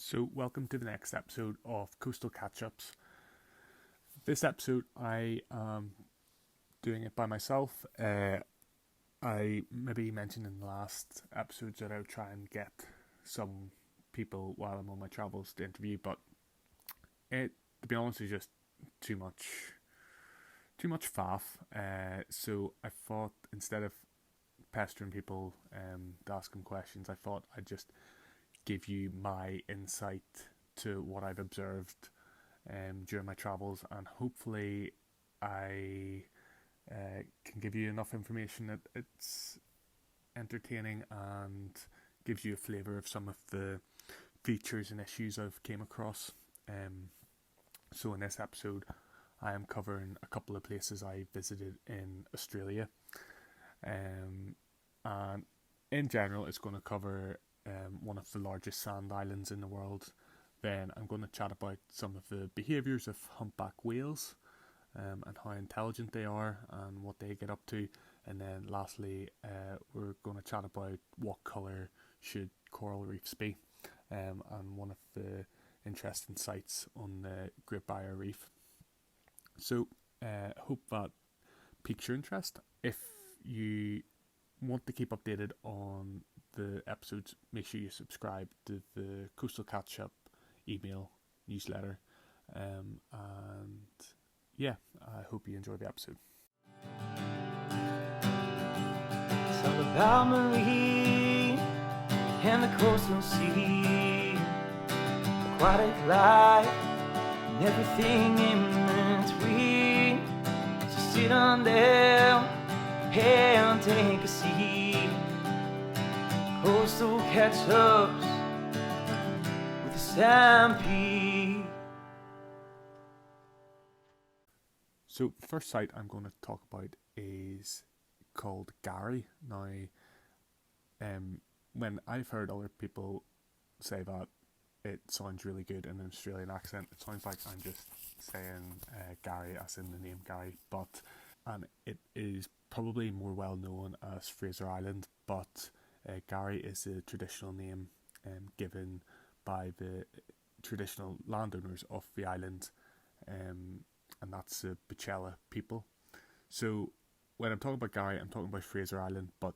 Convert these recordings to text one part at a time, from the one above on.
So, welcome to the next episode of Coastal Catch Ups. This episode, I am doing it by myself. I maybe mentioned in the last episodes that I would try and get some people while I'm on my travels to interview, but to be honest, is just too much faff. So I thought instead of pestering people to ask them questions, I thought I'd just give you my insight to what I've observed during my travels, and hopefully I can give you enough information that it's entertaining and gives you a flavour of some of the features and issues I've came across. So in this episode, I am covering a couple of places I visited in Australia, and in general, it's going to cover one of the largest sand islands in the world. Then I'm going to chat about some of the behaviours of humpback whales and how intelligent they are and what they get up to. And then lastly, we're going to chat about what colour should coral reefs be, and one of the interesting sites on the Great Barrier Reef. So hope that piques your interest. If you want to keep updated on the episodes, make sure you subscribe to the Coastal Catch Up email newsletter. And yeah, I hope you enjoy the episode. It's all about Marie and the coastal sea, aquatic life and everything in between. So sit on down and take a seat. Coastal catch-ups with the Stampede. So the first site I'm going to talk about is called Gary. Now, when I've heard other people say that it sounds really good in an Australian accent, it sounds like I'm just saying Gary as in the name Gary, and it is probably more well known as Fraser Island, but Gary is the traditional name given by the traditional landowners of the island, and that's the Bicella people. So when I'm talking about Gary, I'm talking about Fraser Island, but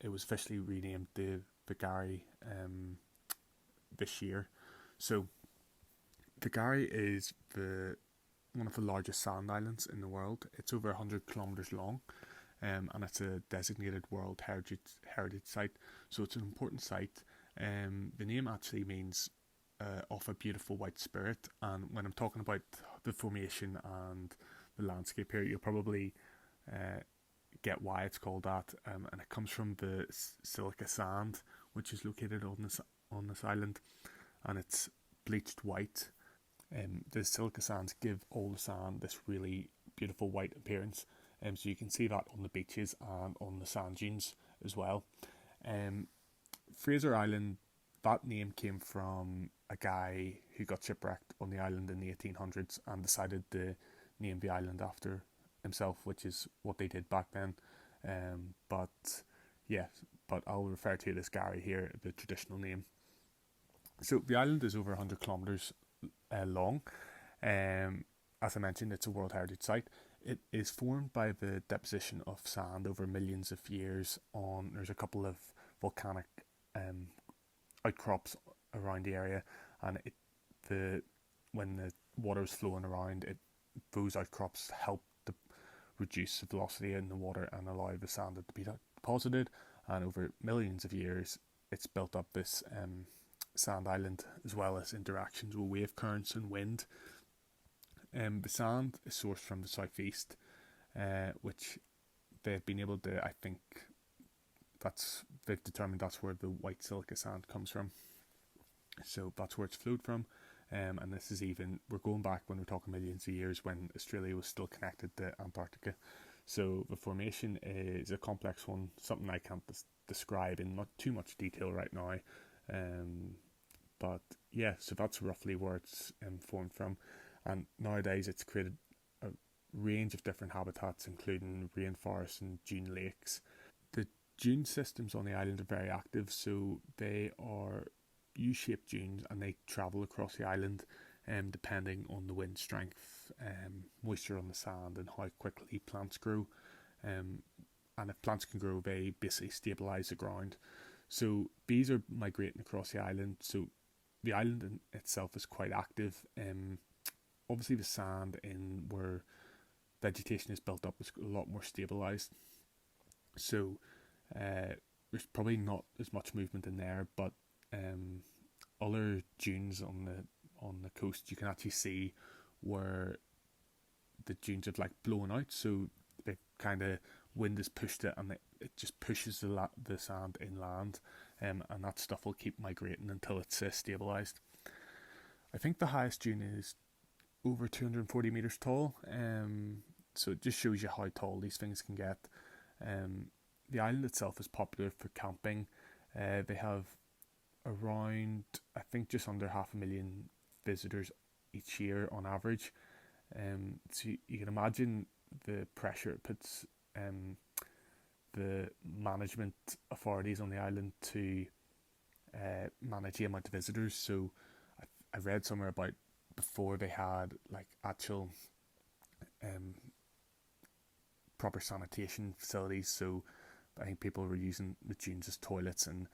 it was officially renamed the Gary this year. So the Gary is one of the largest sand islands in the world. It's over 100 kilometres long, and it's a designated World Heritage Site. So it's an important site. The name actually means of a beautiful white spirit, and when I'm talking about the formation and the landscape here, you'll probably get why it's called that, and it comes from the silica sand which is located on this island, and it's bleached white. The silica sands give all the sand this really beautiful white appearance, so you can see that on the beaches and on the sand dunes as well. Fraser Island, that name came from a guy who got shipwrecked on the island in the 1800s and decided to name the island after himself, which is what they did back then. But I'll refer to it as Gary here, the traditional name. So the island is over 100 kilometres long. As I mentioned, it's a World Heritage Site. It is formed by the deposition of sand over millions of years. There's a couple of volcanic outcrops around the area, and when the water is flowing around, those outcrops help to reduce the velocity in the water and allow the sand to be deposited. And over millions of years, it's built up this sand island, as well as interactions with wave currents and wind. The sand is sourced from the southeast, which they've been able to, I think, they've determined that's where the white silica sand comes from. So that's where it's flowed from. And this is we're going back when we're talking millions of years, when Australia was still connected to Antarctica. So the formation is a complex one, something I can't describe in not too much detail right now. But yeah, so that's roughly where it's formed from. And nowadays it's created a range of different habitats, including rainforests and dune lakes. The dune systems on the island are very active, so they are U-shaped dunes, and they travel across the island, depending on the wind strength, moisture on the sand, and how quickly plants grow. And if plants can grow, they basically stabilise the ground. So bees are migrating across the island. So the island in itself is quite active. Obviously, the sand in where vegetation is built up is a lot more stabilised. So there's probably not as much movement in there, but other dunes on the coast, you can actually see where the dunes have like blown out. So the kind of wind has pushed it, and it just pushes the sand inland, and that stuff will keep migrating until it's stabilised. I think the highest dune is over 240 meters tall. So it just shows you how tall these things can get. The island itself is popular for camping. They have around, I think, just under 500,000 visitors each year on average. So you can imagine the pressure it puts the management authorities on the island to manage the amount of visitors. So I read somewhere about before they had like actual proper sanitation facilities. So I think people were using the dunes as toilets, and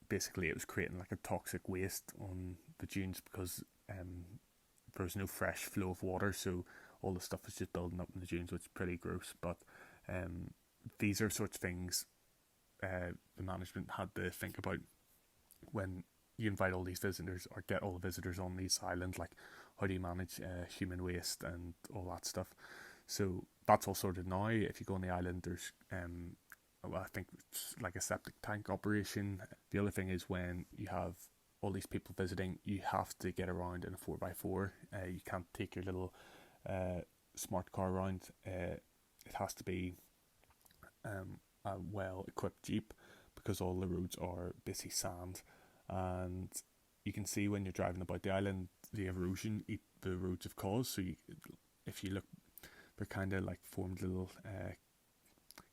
basically it was creating like a toxic waste on the dunes because there was no fresh flow of water, so all the stuff was just building up in the dunes, which is pretty gross. But these are sorts of things the management had to think about when you invite all these visitors or get all the visitors on these islands. Like, how do you manage human waste and all that stuff? So that's all sorted now. If you go on the island, there's I think it's like a septic tank operation. The other thing is when you have all these people visiting, you have to get around in a 4x4. You can't take your little smart car around. It has to be a well-equipped Jeep, because all the roads are basically sand, and you can see when you're driving about the island the erosion the roads have caused. So if you look, they're kind of like formed little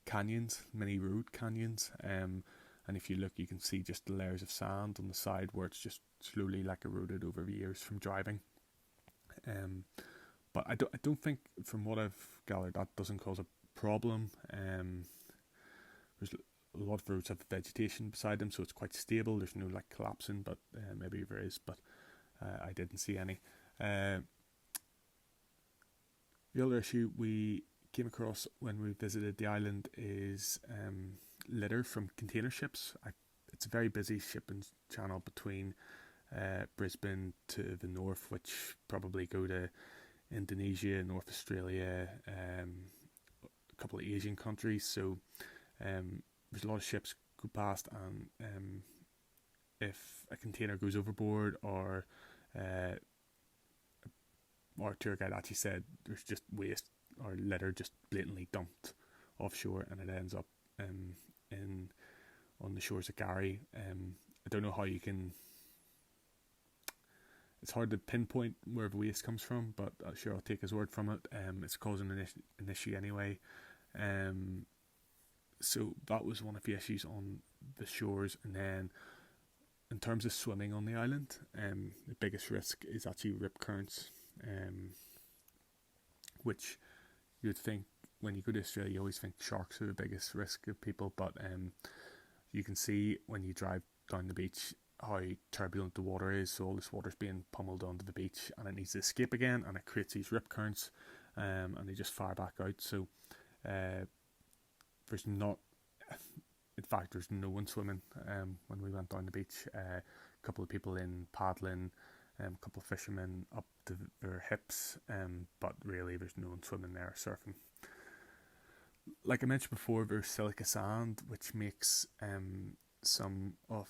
canyons, mini road canyons, and if you look, you can see just the layers of sand on the side where it's just slowly like eroded over the years from driving. But I don't think, from what I've gathered, that doesn't cause a problem. There's a lot of roads have vegetation beside them, so it's quite stable. There's no like collapsing, but maybe there is, but I didn't see any. The other issue we came across when we visited the island is litter from container ships. It's a very busy shipping channel between Brisbane to the north, which probably go to Indonesia, North Australia, a couple of Asian countries. So there's a lot of ships go past, and if a container goes overboard, or our tour guide actually said there's just waste or litter just blatantly dumped offshore, and it ends up on the shores of Gary. I don't know how you can. It's hard to pinpoint where the waste comes from, but sure, I'll take his word from it. It's causing an issue anyway. So that was one of the issues on the shores. And then in terms of swimming on the island, the biggest risk is actually rip currents, which you'd think when you go to Australia, you always think sharks are the biggest risk of people, but you can see when you drive down the beach how turbulent the water is. So all this water's being pummeled onto the beach, and it needs to escape again, and it creates these rip currents, and they just fire back out. So there's not, in fact, there's no one swimming when we went down the beach. A couple of people in paddling, a couple of fishermen up to their hips, but really there's no one swimming there surfing. Like I mentioned before, there's silica sand, which makes some of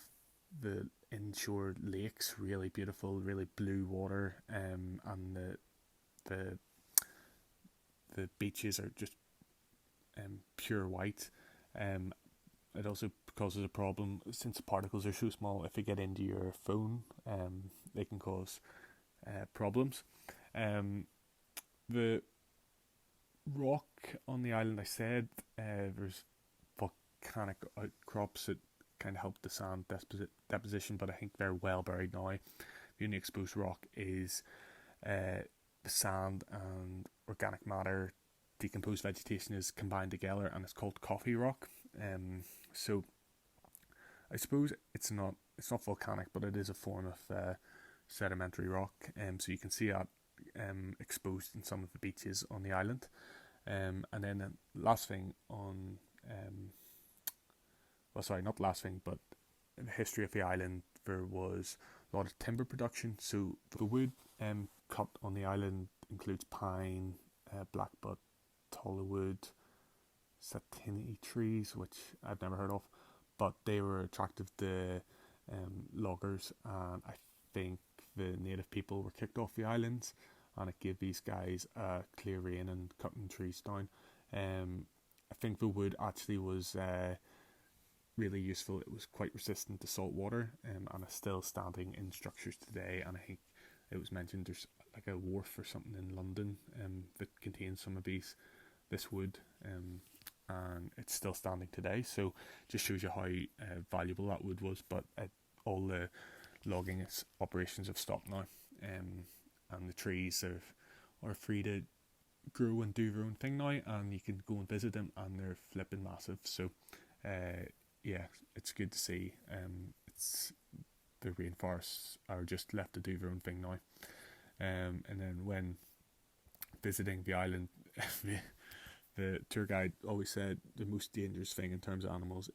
the inshore lakes really beautiful, really blue water, and the beaches are just pure white. It also causes a problem since the particles are so small. If they get into your phone, they can cause problems. The rock on the island, I said, there's volcanic outcrops that kind of help the sand deposition, but I think they're well buried now. The only exposed rock is the sand and organic matter, decomposed vegetation is combined together, and it's called coffee rock. So I suppose it's not volcanic, but it is a form of sedimentary rock. So you can see that exposed in some of the beaches on the island. And then the last thing on, not last thing, but in the history of the island, there was a lot of timber production. So the wood cut on the island includes pine, blackbutt, tallowwood, satinity trees, which I've never heard of, but they were attractive to loggers, and I think the native people were kicked off the islands, and it gave these guys a clear rein and cutting trees down. I think the wood actually was really useful. It was quite resistant to salt water, and it's still standing in structures today. And I think it was mentioned there's like a wharf or something in London that contains some of this wood, and it's still standing today. So just shows you how valuable that wood was. But all the logging operations have stopped now, and the trees are free to grow and do their own thing now, and you can go and visit them, and they're flipping massive. So yeah, it's good to see. It's the rainforests are just left to do their own thing now. And then when visiting the island, the tour guide always said the most dangerous thing in terms of animals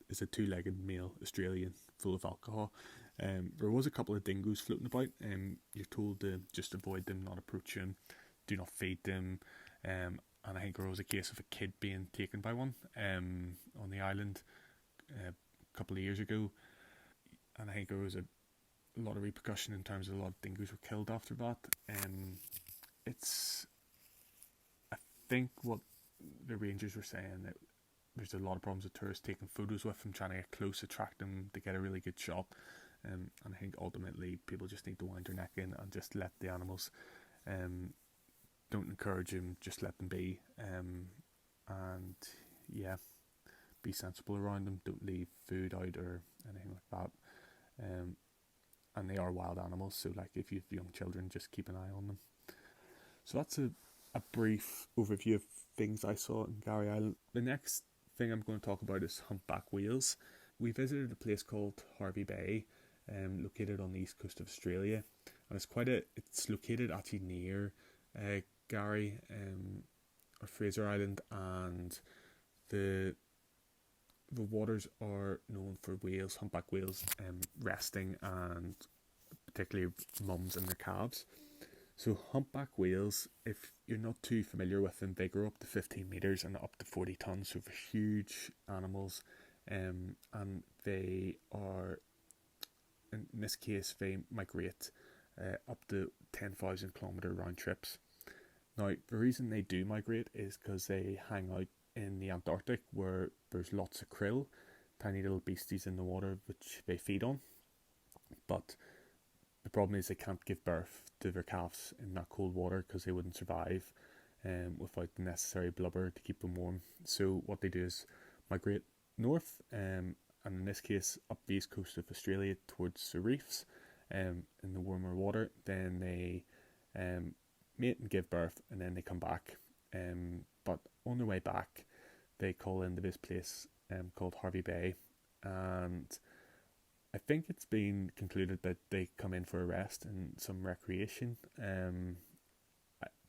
is a two-legged male Australian full of alcohol. There was a couple of dingoes floating about. You're told to just avoid them, not approach them, do not feed them. And I think there was a case of a kid being taken by one on the island a couple of years ago. And I think there was a lot of repercussion in terms of a lot of dingoes were killed after that. I think what the rangers were saying, that there's a lot of problems with tourists taking photos with them, trying to get close, attract them to get a really good shot. And I think ultimately people just need to wind their neck in and just let the animals, don't encourage them, just let them be. And yeah, be sensible around them, don't leave food out or anything like that. And they are wild animals, so like if you have young children, just keep an eye on them. So that's a brief overview of things I saw in Garry Island. The next thing I'm going to talk about is humpback whales. We visited a place called Hervey Bay, located on the east coast of Australia, and it's located actually near Garry or Fraser Island, and the waters are known for whales, humpback whales, resting, and particularly mums and their calves. So humpback whales, if you're not too familiar with them, they grow up to 15 metres and up to 40 tonnes, so they're huge animals, and they are, in this case, they migrate up to 10,000 kilometre round trips. Now, the reason they do migrate is because they hang out in the Antarctic, where there's lots of krill, tiny little beasties in the water which they feed on. But the problem is they can't give birth to their calves in that cold water because they wouldn't survive without the necessary blubber to keep them warm. So what they do is migrate north, and in this case up the east coast of Australia towards the reefs in the warmer water. Then they mate and give birth, and then they come back. But on their way back, they call into this place called Hervey Bay, and I think it's been concluded that they come in for a rest and some recreation.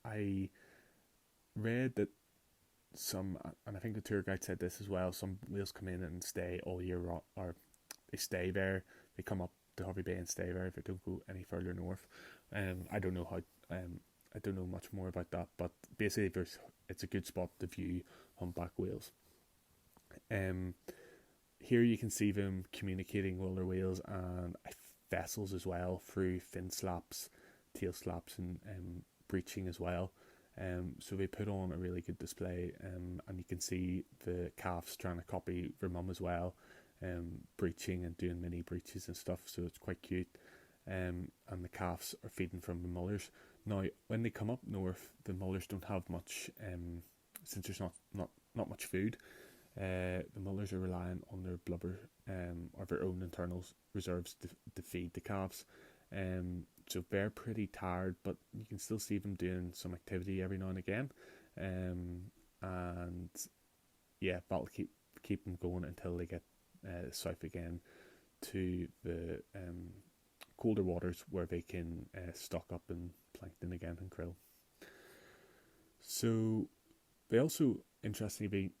I read that some, and I think the tour guide said this as well, some whales come in and stay all year round, or they stay there. They come up to Hervey Bay and stay there if they don't go any further north. I don't know how. I don't know much more about that, but basically it's a good spot to view humpback whales. Here you can see them communicating with other whales and vessels as well through fin slaps, tail slaps, and breaching as well. So they put on a really good display, and you can see the calves trying to copy their mum as well, breaching and doing mini breaches and stuff, so it's quite cute. And the calves are feeding from the mothers. Now, when they come up north, the mothers don't have much, since there's not much food. The mullers are relying on their blubber or their own internal reserves to feed the calves. So they're pretty tired, but you can still see them doing some activity every now and again. And yeah, that'll keep them going until they get south again to the colder waters where they can stock up in plankton again and krill. So they also, interestingly,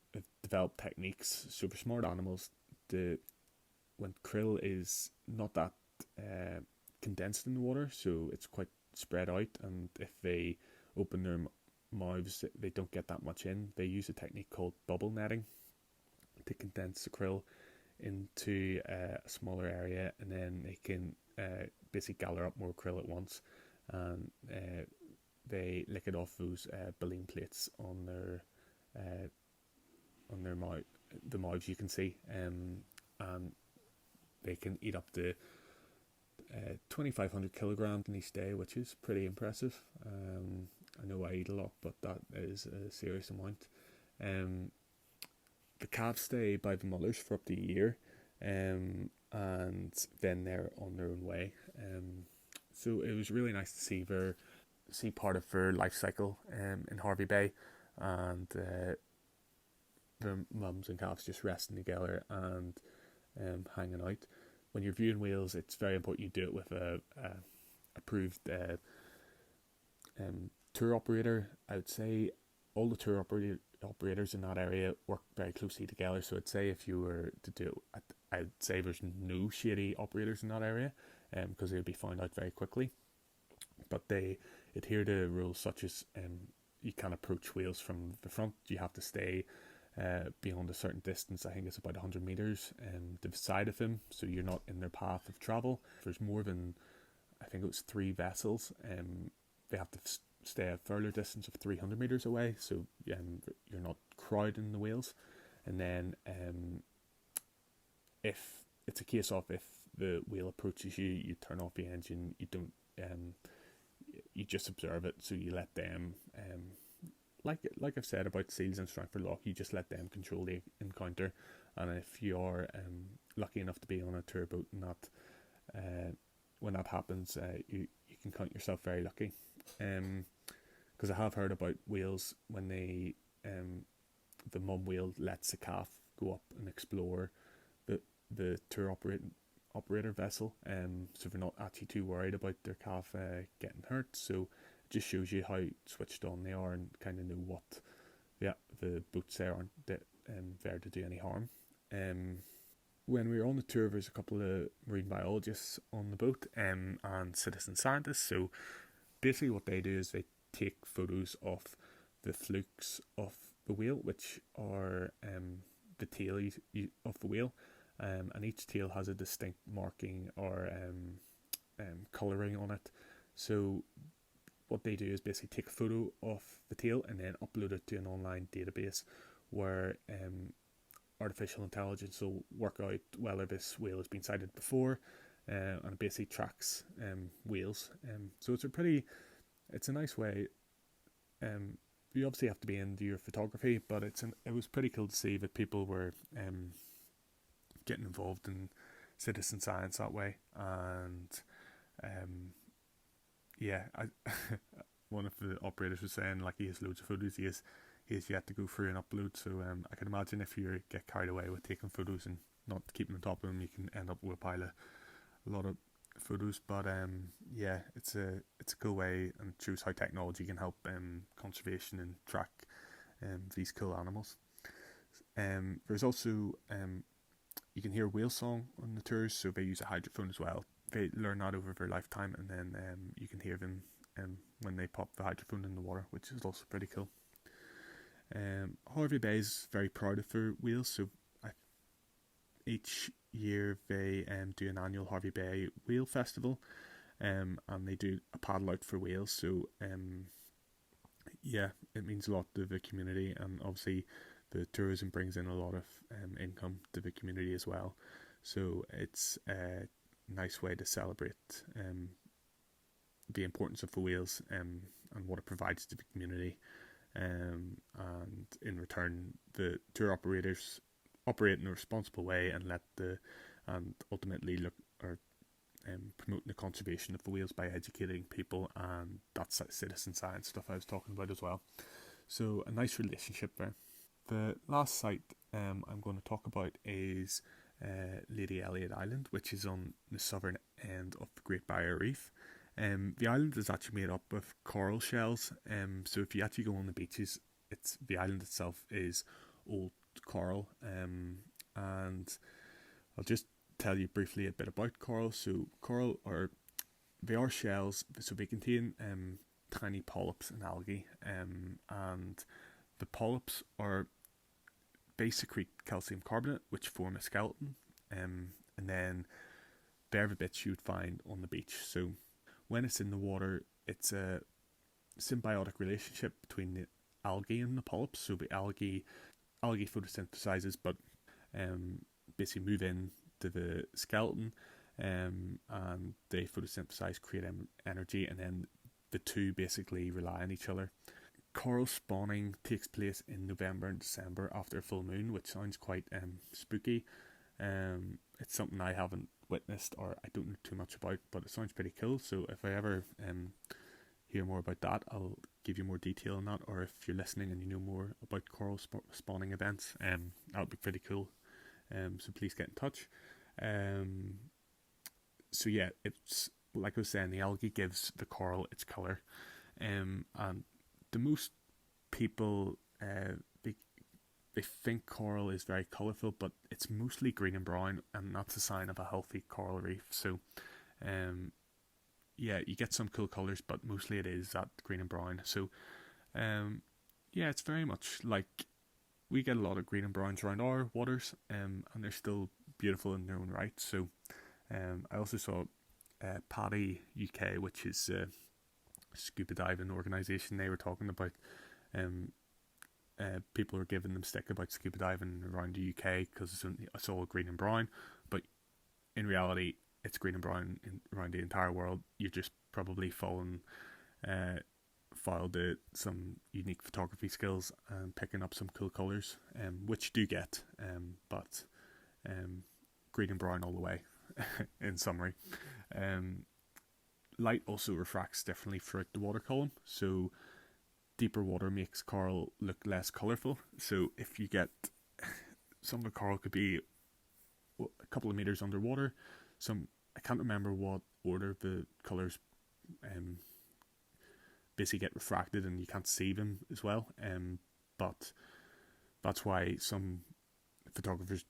develop techniques. So for smart animals, when krill is not that condensed in the water, so it's quite spread out, and if they open their mouths, they don't get that much in. They use a technique called bubble netting to condense the krill into a smaller area, and then they can basically gather up more krill at once, and they lick it off those baleen plates on their mouth, the mouths you can see, and they can eat up to 2,500 kilograms in each day, which is pretty impressive. I know I eat a lot, but that is a serious amount. The calves stay by the mothers for up to a year, and then they're on their own way. So it was really nice to see part of their life cycle in Hervey Bay, and their mums and calves just resting together and hanging out. When you're viewing whales, it's very important you do it with a approved tour operator. I would say all the tour operators in that area work very closely together. So I'd say if you were to do it, I'd say there's no shady operators in that area, because they would be found out very quickly. But they adhere to rules such as you can't approach whales from the front. You have to stay beyond a certain distance. I think it's about 100 meters to the side of them, so you're not in their path of travel. If there's more than, I think it was 3 vessels, they have to stay a further distance of 300 meters away, so you're not crowding the whales. And then if it's a case of, if the whale approaches you, you turn off the engine. You don't you just observe it, so you let them like I've said about seals and Stratford Loch, you just let them control the encounter. And if you're lucky enough to be on a tour boat, and that when that happens, you can count yourself very lucky. Because I have heard about whales when they the mum whale lets the calf go up and explore the tour operator vessel, so they're not actually too worried about their calf getting hurt. So it just shows you how switched on they are, and kind of know what the boats there aren't there to do any harm. When we were on the tour, there's a couple of marine biologists on the boat, and citizen scientists. So basically what they do is they take photos of the flukes of the whale, which are the tail of the whale, and each tail has a distinct marking or colouring on it. So what they do is basically take a photo of the tail and then upload it to an online database where artificial intelligence will work out whether this whale has been sighted before, and it basically tracks whales. So it's a nice way. You obviously have to be into your photography, but it was pretty cool to see that people were getting involved in citizen science that way. And one of the operators was saying, like, he has loads of photos he has yet to go through and upload. So I can imagine if you get carried away with taking photos and not keeping on top of them, you can end up with a pile of a lot of photos. But it's a cool way, and shows how technology can help conservation and track these cool animals. There's also you can hear whale song on the tours, so they use a hydrophone as well. They learn that over their lifetime, and then you can hear them when they pop the hydrophone in the water, which is also pretty cool. Hervey Bay is very proud of their whales, so each year they do an annual Hervey Bay Whale Festival, and they do a paddle out for whales. So it means a lot to the community, and obviously the tourism brings in a lot of income to the community as well. So it's a nice way to celebrate the importance of the whales and what it provides to the community. And in return, the tour operators operate in a responsible way and ultimately look or promoting the conservation of the whales by educating people, and that's citizen science stuff I was talking about as well. So a nice relationship there. The last site I'm going to talk about is Lady Elliot Island, which is on the southern end of the Great Barrier Reef. The island is actually made up of coral shells, so if you actually go on the beaches, the island itself is old coral, and I'll just tell you briefly a bit about coral. So they are shells, so they contain tiny polyps and algae, and the polyps they secrete calcium carbonate, which form a skeleton, and then they're the bits you'd find on the beach. So when it's in the water, it's a symbiotic relationship between the algae and the polyps. So the algae photosynthesizes, but basically move in to the skeleton, and they photosynthesize, create energy, and then the two basically rely on each other. Coral spawning takes place in November and December after a full moon, which sounds quite spooky. It's something I haven't witnessed or I don't know too much about, but it sounds pretty cool. So if I ever hear more about that, I'll give you more detail on that. Or if you're listening and you know more about coral spawning events, that would be pretty cool. So please get in touch. So yeah, it's like I was saying, the algae gives the coral its colour, and the most people they think coral is very colourful, but it's mostly green and brown, and that's a sign of a healthy coral reef. So yeah, you get some cool colours, but mostly it is that green and brown. So yeah, it's very much like we get a lot of green and browns around our waters, and they're still beautiful in their own right. So I also saw PADI UK, which is a scuba diving organisation. They were talking about people are giving them stick about scuba diving around the UK because it's all green and brown, but in reality it's green and brown around the entire world. You're just probably following foiled some unique photography skills and picking up some cool colours, which you do get, but green and brown all the way. In summary, light also refracts differently throughout the water column, so deeper water makes coral look less colourful. So if you get some of the coral could be a couple of meters underwater, I can't remember what order the colours basically get refracted and you can't see them as well, but that's why some photographers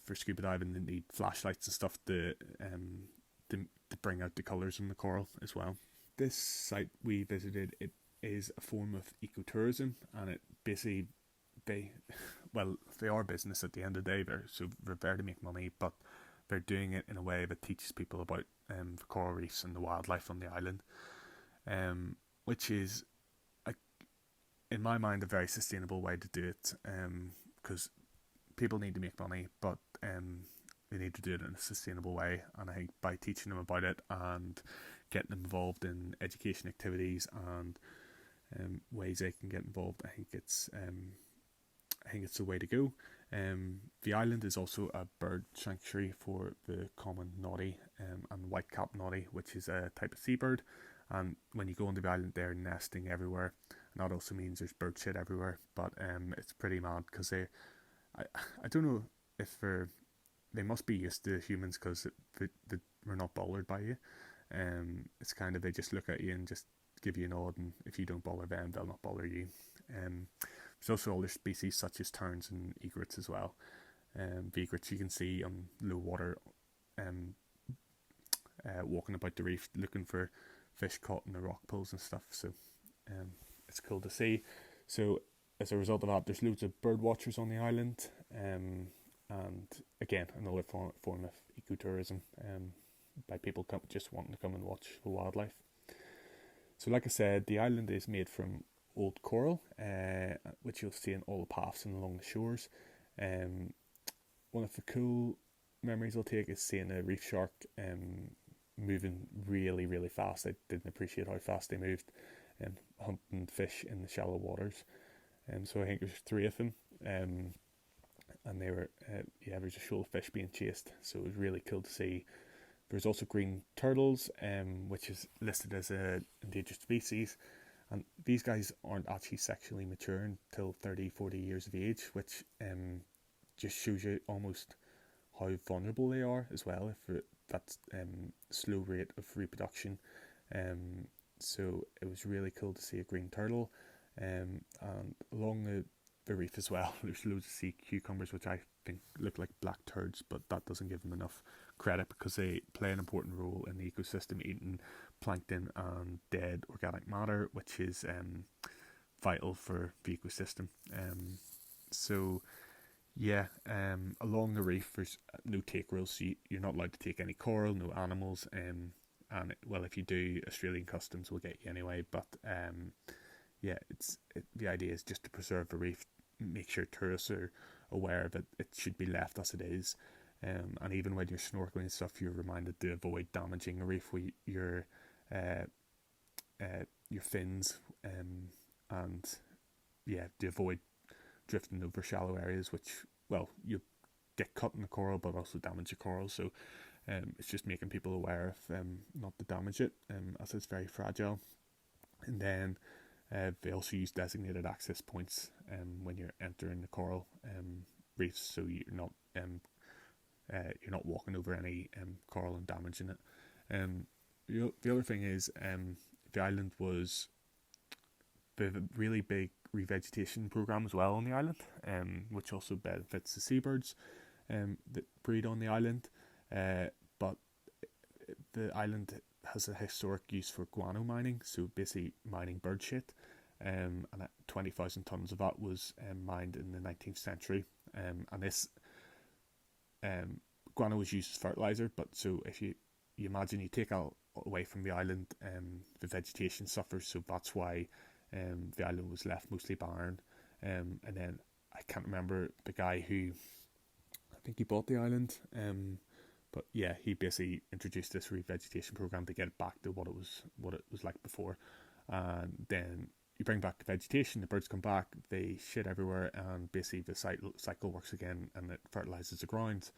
for scuba diving they need flashlights and stuff to bring out the colours in the coral as well. This site we visited, it is a form of ecotourism, and it basically they are business at the end of the day. They're there to make money, but they're doing it in a way that teaches people about the coral reefs and the wildlife on the island, which is, in my mind, a very sustainable way to do it, because people need to make money, but they need to do it in a sustainable way. And I think by teaching them about it and getting them involved in education activities and ways they can get involved, I think it's the way to go. The island is also a bird sanctuary for the common noddy and white-capped noddy, which is a type of seabird. And when you go on the island, they're nesting everywhere, and that also means there's bird shit everywhere. But it's pretty mad because I don't know if they must be used to humans because we're not bothered by you. It's kind of they just look at you and just give you a nod, and if you don't bother them, they'll not bother you. There's also other species such as terns and egrets as well. The egrets you can see on low water, walking about the reef looking for fish caught in the rock pools and stuff. So it's cool to see. So as a result of that, there's loads of bird watchers on the island, and again another form of ecotourism, by people just wanting to come and watch the wildlife. So like I said, the island is made from old coral, which you'll see in all the paths and along the shores. One of the cool memories I'll take is seeing a reef shark moving really, really fast. I didn't appreciate how fast they moved, hunting fish in the shallow waters. So I think there's 3 of them, and they were there's a shoal of fish being chased. So it was really cool to see. There's also green turtles, which is listed as a endangered species, and these guys aren't actually sexually mature until 30, 40 years of age, which just shows you almost how vulnerable they are as well, if that's slow rate of reproduction. So it was really cool to see a green turtle. And along the reef as well, there's loads of sea cucumbers, which I think look like black turds, but that doesn't give them enough credit because they play an important role in the ecosystem, eating plankton and dead organic matter, which is vital for the ecosystem. So yeah, along the reef there's no take rules, so you're not allowed to take any coral, no animals, and well, if you do, Australian customs will get you anyway. But the idea is just to preserve the reef, make sure tourists are aware that it should be left as it is. And even when you're snorkeling and stuff, you're reminded to avoid damaging a reef with your fins, and to avoid drifting over shallow areas, which, well, you get cut in the coral but also damage the coral. So it's just making people aware of not to damage it, as it's very fragile. And then they also use designated access points when you're entering the coral reefs, so you're not walking over any coral and damaging it. The other thing is the island was a really big revegetation program as well on the island, which also benefits the seabirds that breed on the island. But the island has a historic use for guano mining, so basically mining bird shit, and 20,000 tons of that was mined in the 19th century. And this guano was used as fertilizer, but so if you imagine you take out away from the island, the vegetation suffers, so that's why the island was left mostly barren. And then I can't remember the guy who, I think he bought the island, but yeah, he basically introduced this revegetation program to get it back to what it was like before. And then you bring back the vegetation, the birds come back, they shit everywhere, and basically the cycle works again, and it fertilizes the ground,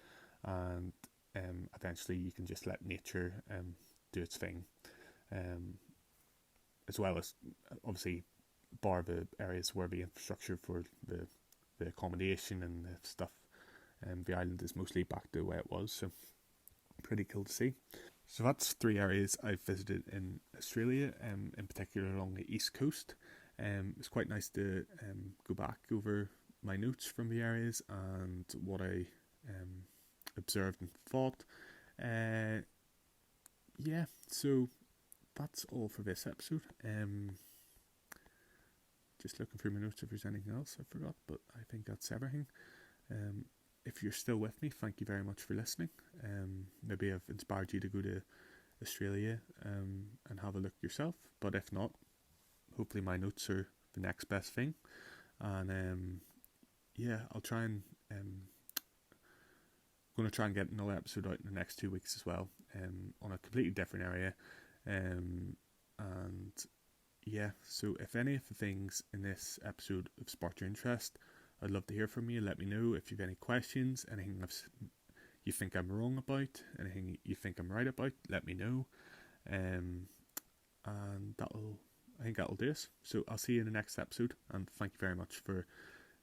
and eventually you can just let nature do its thing, as well as obviously bar the areas where the infrastructure for the accommodation and the stuff, the island is mostly back to the way it was. So pretty cool to see. So that's 3 areas I've visited in Australia, in particular along the east coast. It's quite nice to go back over my notes from the areas and what I observed and thought. So that's all for this episode. Just looking through my notes if there's anything else I forgot, but I think that's everything. If you're still with me, thank you very much for listening. Maybe I've inspired you to go to Australia and have a look yourself, but if not, hopefully my notes are the next best thing. And I'll try and going to try and get another episode out in the next 2 weeks as well, on a completely different area. So if any of the things in this episode have sparked your interest, I'd love to hear from you. Let me know if you have any questions, anything you think I'm wrong about, anything you think I'm right about, let me know. And I think that'll do us. So I'll see you in the next episode, and thank you very much for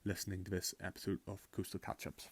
listening to this episode of Coastal Catch-Ups.